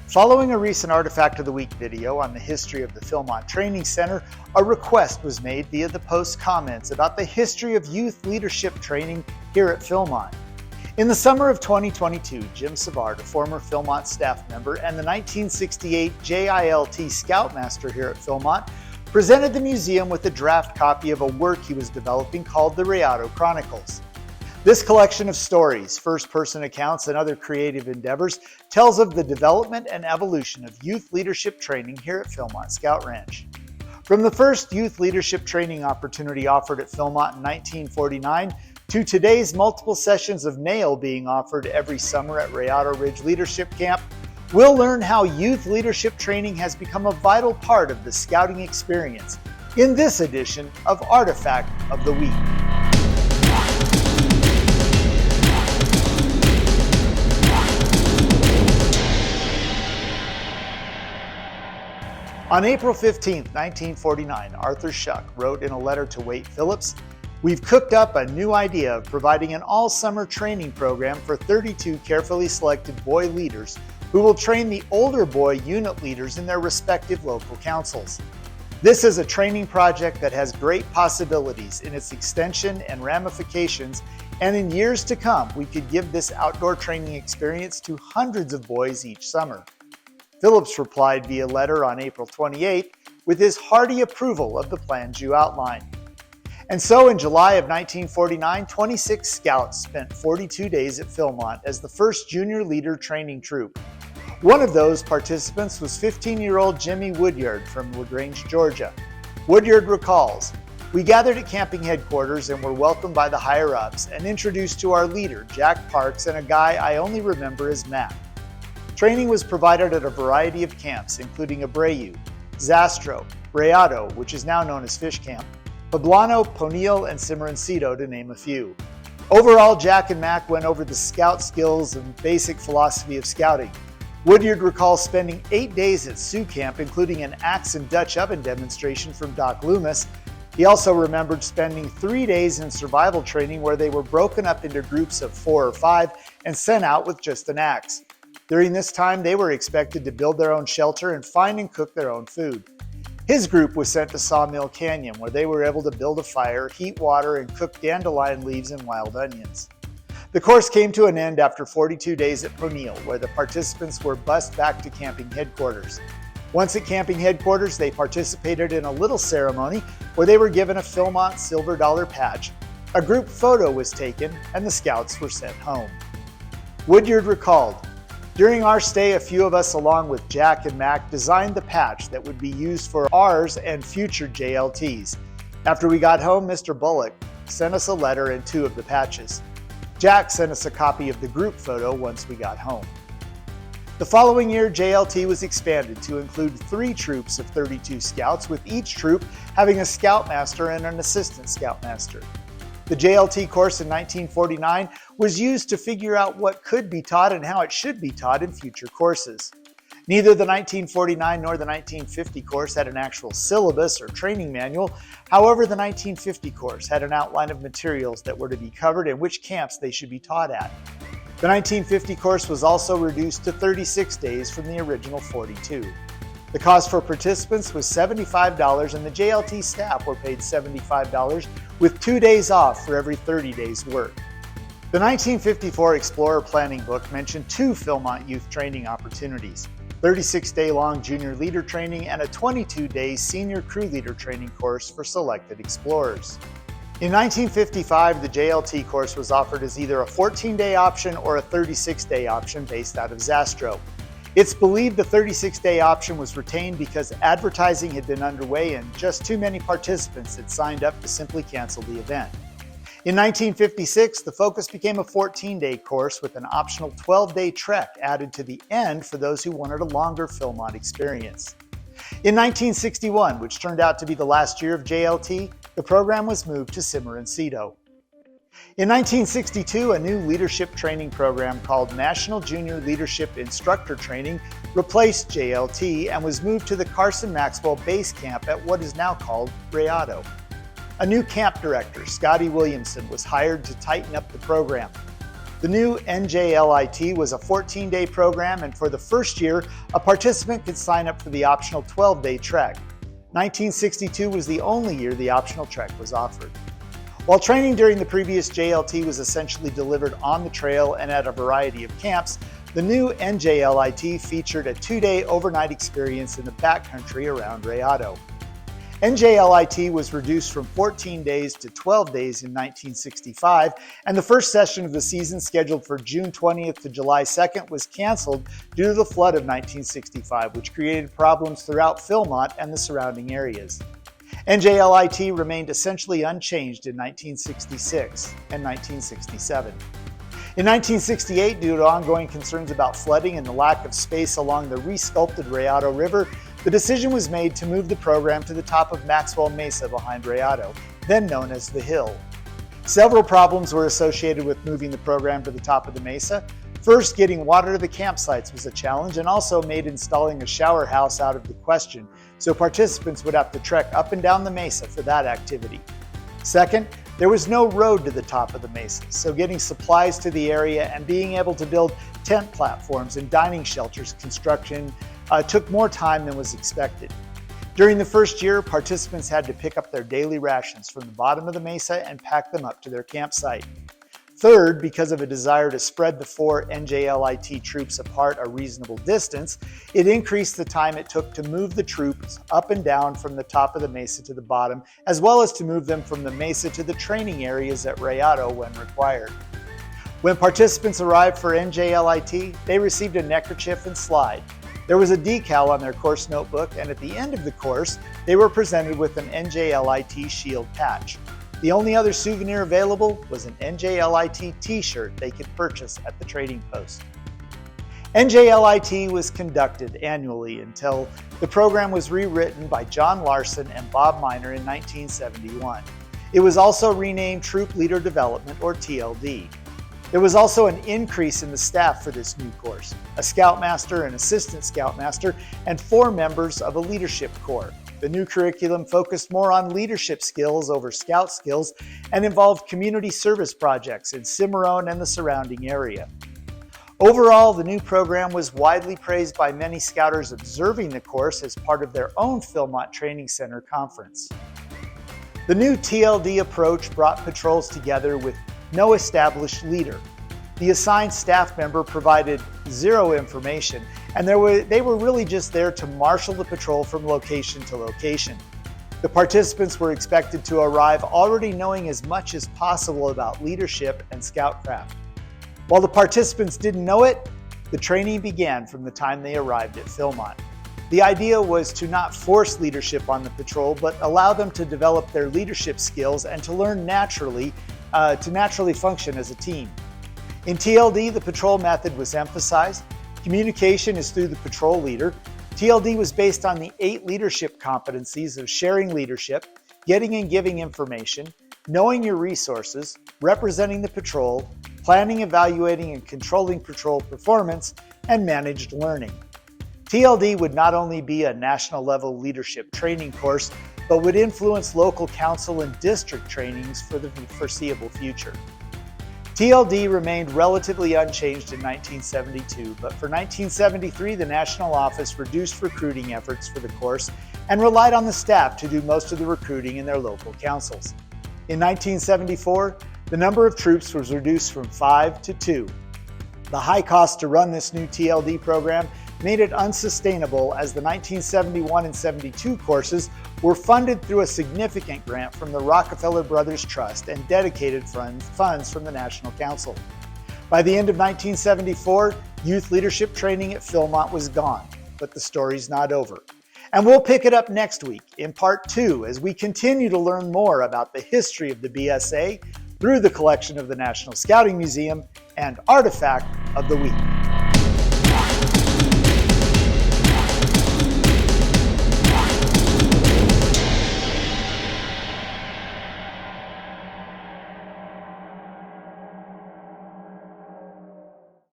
Following a recent Artifact of the Week video on the history of the Philmont Training Center, a request was made via the post's comments about the history of youth leadership training here at Philmont. In the summer of 2022, Jim Savard, a former Philmont staff member and the 1968 JILT Scoutmaster here at Philmont, presented the museum with a draft copy of a work he was developing called the Rayado Chronicles. This collection of stories, first-person accounts, and other creative endeavors tells of the development and evolution of youth leadership training here at Philmont Scout Ranch. From the first youth leadership training opportunity offered at Philmont in 1949 to today's multiple sessions of NAYLE being offered every summer at Rayado Ridge Leadership Camp, we'll learn how youth leadership training has become a vital part of the scouting experience in this edition of Artifact of the Week. On April 15, 1949, Arthur Shuck wrote in a letter to Wade Phillips, "We've cooked up a new idea of providing an all-summer training program for 32 carefully selected boy leaders who will train the older boy unit leaders in their respective local councils. This is a training project that has great possibilities in its extension and ramifications, and in years to come, we could give this outdoor training experience to hundreds of boys each summer." Phillips replied via letter on April 28 with his hearty approval of the plans you outlined. And so in July of 1949, 26 scouts spent 42 days at Philmont as the first junior leader training troop. One of those participants was 15-year-old Jimmy Woodyard from LaGrange, Georgia. Woodyard recalls, "We gathered at camping headquarters and were welcomed by the higher-ups and introduced to our leader, Jack Parks, and a guy I only remember as Matt. Training was provided at a variety of camps, including Abreu, Zastro, Rayado, which is now known as Fish Camp, Poblano, Ponil, and Cimarroncito, to name a few. Overall, Jack and Mac went over the scout skills and basic philosophy of scouting. Woodyard recalls spending 8 days at Sioux Camp, including an axe and Dutch oven demonstration from Doc Loomis. He also remembered spending 3 days in survival training where they were broken up into groups of 4 or 5 and sent out with just an axe. During this time, they were expected to build their own shelter and find and cook their own food. His group was sent to Sawmill Canyon, where they were able to build a fire, heat water, and cook dandelion leaves and wild onions. The course came to an end after 42 days at Ponil, where the participants were bused back to camping headquarters. Once at camping headquarters, they participated in a little ceremony where they were given a Philmont silver dollar patch. A group photo was taken, and the scouts were sent home. Woodyard recalled, "During our stay, a few of us, along with Jack and Mac, designed the patch that would be used for ours and future JLTs. After we got home, Mr. Bullock sent us a letter and 2 of the patches. Jack sent us a copy of the group photo once we got home." The following year, JLT was expanded to include 3 troops of 32 scouts, with each troop having a scoutmaster and an assistant scoutmaster. The JLT course in 1949 was used to figure out what could be taught and how it should be taught in future courses. Neither the 1949 nor the 1950 course had an actual syllabus or training manual. However, the 1950 course had an outline of materials that were to be covered and which camps they should be taught at. The 1950 course was also reduced to 36 days from the original 42. The cost for participants was $75 and the JLT staff were paid $75 with 2 days off for every 30 days work. The 1954 Explorer Planning Book mentioned 2 Philmont youth training opportunities, 36-day-long junior leader training and a 22-day senior crew leader training course for selected explorers. In 1955, the JLT course was offered as either a 14-day option or a 36-day option based out of Zastro. It's believed the 36-day option was retained because advertising had been underway and just too many participants had signed up to simply cancel the event. In 1956, the focus became a 14-day course with an optional 12-day trek added to the end for those who wanted a longer Philmont experience. In 1961, which turned out to be the last year of JLT, the program was moved to Cimarroncito. In 1962, a new leadership training program called National Junior Leadership Instructor Training replaced JLT and was moved to the Carson Maxwell Base Camp at what is now called Rayado. A new camp director, Scotty Williamson, was hired to tighten up the program. The new NJLIT was a 14-day program, and for the first year, a participant could sign up for the optional 12-day trek. 1962 was the only year the optional trek was offered. While training during the previous JLT was essentially delivered on the trail and at a variety of camps, the new NJLIT featured a 2-day overnight experience in the backcountry around Rayado. NJLIT was reduced from 14 days to 12 days in 1965, and the first session of the season, scheduled for June 20th to July 2nd, was canceled due to the flood of 1965, which created problems throughout Philmont and the surrounding areas. NJLIT remained essentially unchanged in 1966 and 1967. In 1968, due to ongoing concerns about flooding and the lack of space along the resculpted Rayado River, the decision was made to move the program to the top of Maxwell Mesa behind Rayado, then known as The Hill. Several problems were associated with moving the program to the top of the mesa. First, getting water to the campsites was a challenge and also made installing a shower house out of the question, so participants would have to trek up and down the mesa for that activity. Second, there was no road to the top of the mesa, so getting supplies to the area and being able to build tent platforms and dining shelters construction took more time than was expected. During the first year, participants had to pick up their daily rations from the bottom of the mesa and pack them up to their campsite. Third, because of a desire to spread the 4 NJLIT troops apart a reasonable distance, it increased the time it took to move the troops up and down from the top of the mesa to the bottom, as well as to move them from the mesa to the training areas at Rayado when required. When participants arrived for NJLIT, they received a neckerchief and slide. There was a decal on their course notebook, and at the end of the course, they were presented with an NJLIT shield patch. The only other souvenir available was an NJLIT t-shirt they could purchase at the trading post. NJLIT was conducted annually until the program was rewritten by John Larson and Bob Miner in 1971. It was also renamed Troop Leader Development, or TLD. There was also an increase in the staff for this new course: a Scoutmaster, an Assistant Scoutmaster, and 4 members of a Leadership Corps. The new curriculum focused more on leadership skills over scout skills and involved community service projects in Cimarron and the surrounding area. Overall, the new program was widely praised by many scouters observing the course as part of their own Philmont Training Center conference. The new TLD approach brought patrols together with no established leader. The assigned staff member provided zero information, and they were really just there to marshal the patrol from location to location. The participants were expected to arrive already knowing as much as possible about leadership and scoutcraft. While the participants didn't know it, the training began from the time they arrived at Philmont. The idea was to not force leadership on the patrol, but allow them to develop their leadership skills and to learn naturally function as a team. In TLD, the patrol method was emphasized. Communication is through the patrol leader. TLD was based on the 8 leadership competencies of sharing leadership, getting and giving information, knowing your resources, representing the patrol, planning, evaluating, and controlling patrol performance, and managed learning. TLD would not only be a national-level leadership training course, but would influence local council and district trainings for the foreseeable future. TLD remained relatively unchanged in 1972, but for 1973, the National Office reduced recruiting efforts for the course and relied on the staff to do most of the recruiting in their local councils. In 1974, the number of troops was reduced from 5 to 2. The high cost to run this new TLD program made it unsustainable, as the 1971 and 72 courses were funded through a significant grant from the Rockefeller Brothers Trust and dedicated funds from the National Council. By the end of 1974, youth leadership training at Philmont was gone, but the story's not over. And we'll pick it up next week in part 2 as we continue to learn more about the history of the BSA through the collection of the National Scouting Museum and Artifact of the Week.